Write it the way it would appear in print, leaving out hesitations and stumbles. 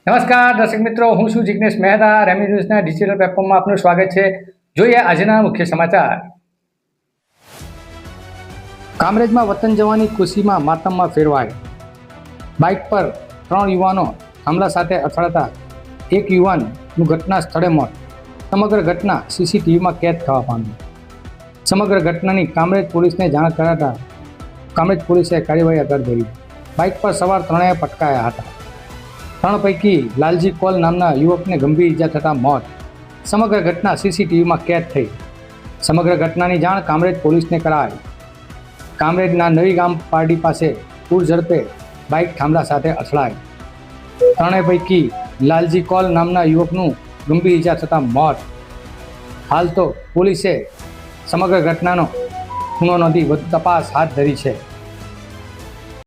નમસ્કાર દર્શક મિત્રો, હું છું જિગ્નેશ મહેતા. રેમી ન્યૂઝના ડિજિટલ પ્લેટફોર્મમાં આપનું સ્વાગત છે. જોઈએ આજના મુખ્ય સમાચાર. કામરેજમાં વતન જવાની ખુશીમાં માતમમાં ફેરવાય. બાઇક પર 3 યુવાનો થાંભલા સાથે અથડાતા એક યુવાનનું ઘટના સ્થળે મોત. સમગ્ર ઘટના સીસીટીવીમાં કેદ થવા પામી. સમગ્ર ઘટનાની કામરેજ પોલીસને જાણ કરાતા કામરેજ પોલીસે કાર્યવાહી આગળ ધરી. બાઇક પર સવાર 3 પટકાયા હતા. 3 પૈકી લાલજી કોલ નામના યુવકને ગંભીર ઈજા થતાં મોત. સમગ્ર ઘટના સીસીટીવીમાં કેદ થઈ. સમગ્ર ઘટનાની જાણ કામરેજ પોલીસને કરાઈ. કામરેજના નવી ગામ પારડી પાસે પૂર ઝડપે બાઇક થાંભલા સાથે અથડાઈ. 3 પૈકી લાલજી કોલ નામના યુવકનું ગંભીર ઈજા થતાં મોત. હાલ તો પોલીસે સમગ્ર ઘટનાનો ગુનો નોંધી વધુ તપાસ હાથ ધરી છે.